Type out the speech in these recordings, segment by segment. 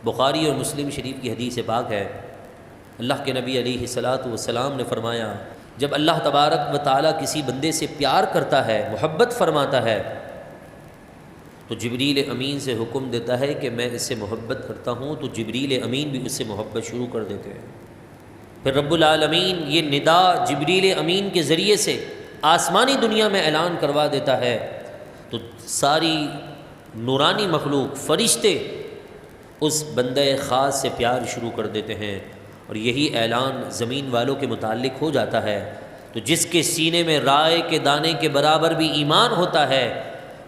بخاری اور مسلم شریف کی حدیث پاک ہے، اللہ کے نبی علیہ الصلاۃ والسلام نے فرمایا، جب اللہ تبارک و تعالیٰ کسی بندے سے پیار کرتا ہے، محبت فرماتا ہے، تو جبریل امین سے حکم دیتا ہے کہ میں اس سے محبت کرتا ہوں، تو جبریل امین بھی اس سے محبت شروع کر دیتے ہیں۔ پھر رب العالمین یہ ندا جبریل امین کے ذریعے سے آسمانی دنیا میں اعلان کروا دیتا ہے، تو ساری نورانی مخلوق، فرشتے اس بندہ خاص سے پیار شروع کر دیتے ہیں، اور یہی اعلان زمین والوں کے متعلق ہو جاتا ہے۔ تو جس کے سینے میں رائے کے دانے کے برابر بھی ایمان ہوتا ہے،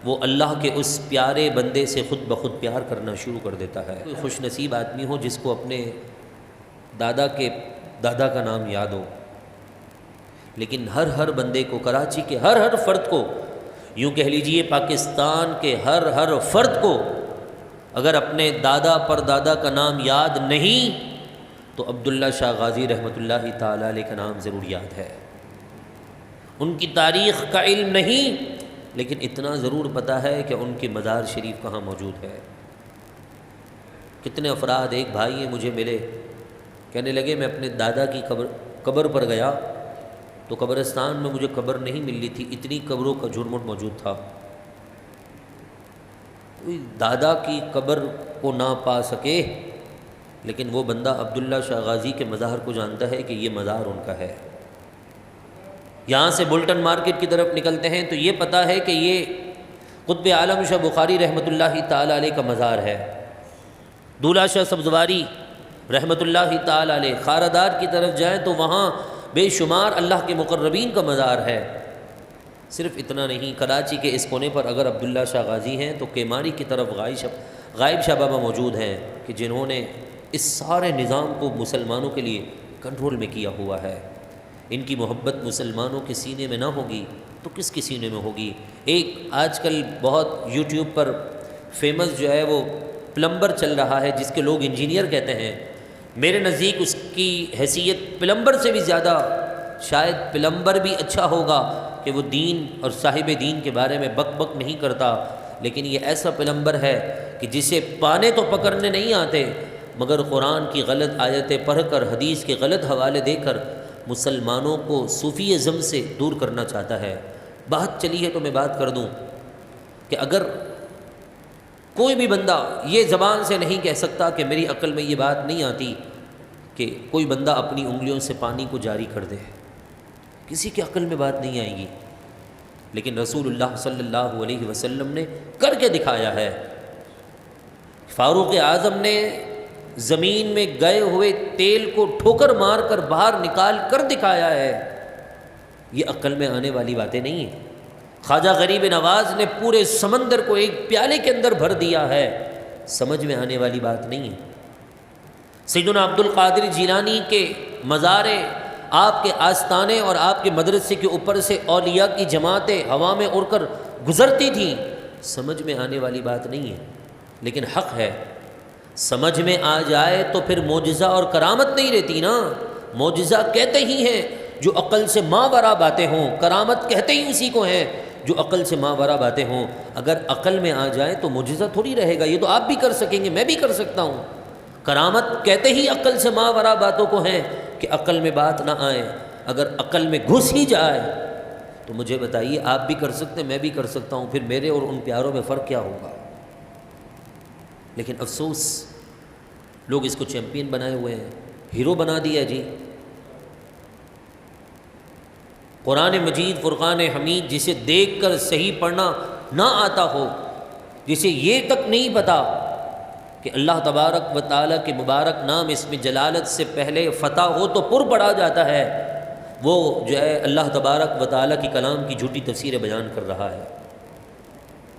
وہ اللہ کے اس پیارے بندے سے خود بخود پیار کرنا شروع کر دیتا ہے۔ کوئی خوش نصیب آدمی ہو جس کو اپنے دادا کا نام یاد ہو، لیکن ہر بندے کو، کراچی کے ہر فرد کو، یوں کہہ لیجئے پاکستان کے ہر فرد کو اگر اپنے دادا پر دادا کا نام یاد نہیں تو عبداللہ شاہ غازی رحمۃ اللہ تعالی علیہ کا نام ضرور یاد ہے۔ ان کی تاریخ کا علم نہیں، لیکن اتنا ضرور پتہ ہے کہ ان کی مزار شریف کہاں موجود ہے۔ کتنے افراد، ایک بھائی ہیں مجھے ملے، کہنے لگے میں اپنے دادا کی قبر پر گیا تو قبرستان میں مجھے قبر نہیں مل رہی تھی، اتنی قبروں کا جھرمٹ موجود تھا۔ کوئی دادا کی قبر کو نہ پا سکے، لیکن وہ بندہ عبداللہ شاہ غازی کے مزار کو جانتا ہے کہ یہ مزار ان کا ہے۔ یہاں سے بلٹن مارکیٹ کی طرف نکلتے ہیں تو یہ پتہ ہے کہ یہ قطب عالم شاہ بخاری رحمۃ اللہ تعالی علیہ کا مزار ہے۔ دولہ شاہ سبزواری رحمۃ اللہ تعالی علیہ، خاردار کی طرف جائیں تو وہاں بے شمار اللہ کے مقربین کا مزار ہے۔ صرف اتنا نہیں، کراچی کے اس کونے پر اگر عبداللہ شاہ غازی ہیں تو کیماری کی طرف غائب شاہ بابا موجود ہیں، کہ جنہوں نے اس سارے نظام کو مسلمانوں کے لیے کنٹرول میں کیا ہوا ہے۔ ان کی محبت مسلمانوں کے سینے میں نہ ہوگی تو کس کے سینے میں ہوگی؟ ایک آج کل بہت یوٹیوب پر فیمس جو ہے وہ پلمبر چل رہا ہے، جس کے لوگ انجینئر کہتے ہیں۔ میرے نزدیک اس کی حیثیت پلمبر سے بھی زیادہ، شاید پلمبر بھی اچھا ہوگا کہ وہ دین اور صاحب دین کے بارے میں بک نہیں کرتا، لیکن یہ ایسا پلمبر ہے کہ جسے پانے تو پکڑنے نہیں آتے، مگر قرآن کی غلط آیتیں پڑھ کر، حدیث کے غلط حوالے دے کر مسلمانوں کو صوفی ازم سے دور کرنا چاہتا ہے۔ بات چلی ہے تو میں بات کر دوں کہ اگر کوئی بھی بندہ یہ زبان سے نہیں کہہ سکتا کہ میری عقل میں یہ بات نہیں آتی کہ کوئی بندہ اپنی انگلیوں سے پانی کو جاری کر دے، کسی کی عقل میں بات نہیں آئے گی، لیکن رسول اللہ صلی اللہ علیہ وسلم نے کر کے دکھایا ہے۔ فاروق اعظم نے زمین میں گئے ہوئے تیل کو ٹھوکر مار کر باہر نکال کر دکھایا ہے۔ یہ عقل میں آنے والی باتیں نہیں ہیں۔ خواجہ غریب نواز نے پورے سمندر کو ایک پیالے کے اندر بھر دیا ہے، سمجھ میں آنے والی بات نہیں ہے۔ سیدنا عبد القادر جیلانی کے مزارے، آپ کے آستانے اور آپ کے مدرسے کے اوپر سے اولیاء کی جماعتیں ہوا میں اڑ کر گزرتی تھیں، سمجھ میں آنے والی بات نہیں ہے، لیکن حق ہے۔ سمجھ میں آ جائے تو پھر معجزہ اور کرامت نہیں رہتی نا۔ معجزہ کہتے ہی ہیں جو عقل سے ماورا باتیں ہوں، کرامت کہتے ہی اسی کو ہیں جو عقل سے ماورا باتیں ہوں۔ اگر عقل میں آ جائے تو معجزہ تھوڑی رہے گا، یہ تو آپ بھی کر سکیں گے، میں بھی کر سکتا ہوں۔ کرامت کہتے ہی عقل سے ماورا باتوں کو ہیں کہ عقل میں بات نہ آئے۔ اگر عقل میں گھس ہی جائے تو مجھے بتائیے، آپ بھی کر سکتے ہیں، میں بھی کر سکتا ہوں، پھر میرے اور ان پیاروں میں فرق کیا ہوگا؟ لیکن افسوس، لوگ اس کو چیمپئن بنائے ہوئے ہیں، ہیرو بنا دیا جی۔ قرآن مجید فرقان حمید جسے دیکھ کر صحیح پڑھنا نہ آتا ہو، جسے یہ تک نہیں پتا کہ اللہ تبارک و تعالیٰ کے مبارک نام اسم جلالت سے پہلے فتح ہو تو پر پڑھا جاتا ہے، وہ جو ہے اللہ تبارک و تعالیٰ کی کلام کی جھوٹی تفسیریں بیان کر رہا ہے۔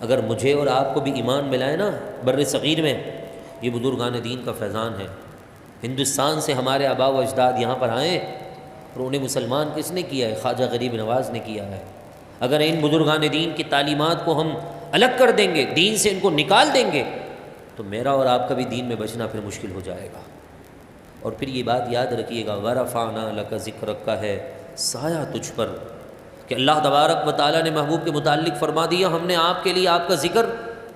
اگر مجھے اور آپ کو بھی ایمان ملائے نا بر صغیر میں، یہ بزرگان دین کا فیضان ہے۔ ہندوستان سے ہمارے آباء و اجداد یہاں پر آئے اور انہیں مسلمان کس نے کیا ہے؟ خواجہ غریب نواز نے کیا ہے۔ اگر ان بزرگان دین کی تعلیمات کو ہم الگ کر دیں گے، دین سے ان کو نکال دیں گے، تو میرا اور آپ کا بھی دین میں بچنا پھر مشکل ہو جائے گا۔ اور پھر یہ بات یاد رکھیے گا، وَرَفَعْنَا لَكَ ذِكْرَكَ کا ہے سایہ تجھ پر، کہ اللہ تبارک و تعالیٰ نے محبوب کے متعلق فرما دیا، ہم نے آپ کے لیے آپ کا ذکر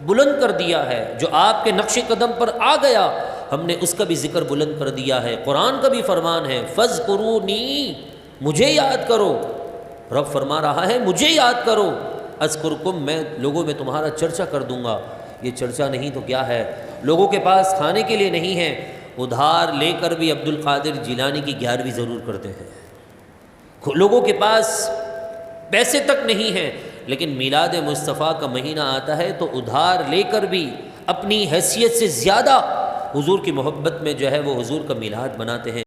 بلند کر دیا ہے۔ جو آپ کے نقش قدم پر آ گیا، ہم نے اس کا بھی ذکر بلند کر دیا ہے۔ قرآن کا بھی فرمان ہے فاذکرونی، مجھے یاد کرو۔ رب فرما رہا ہے مجھے یاد کرو، اذکرکم، میں لوگوں میں تمہارا چرچا کر دوں گا۔ یہ چرچا نہیں تو کیا ہے؟ لوگوں کے پاس کھانے کے لیے نہیں ہے، ادھار لے کر بھی عبد القادر جیلانی کی 11ویں ضرور کرتے ہیں۔ لوگوں کے پاس پیسے تک نہیں ہیں، لیکن میلاد مصطفیٰ کا مہینہ آتا ہے تو ادھار لے کر بھی اپنی حیثیت سے زیادہ حضور کی محبت میں جو ہے وہ حضور کا میلاد مناتے ہیں۔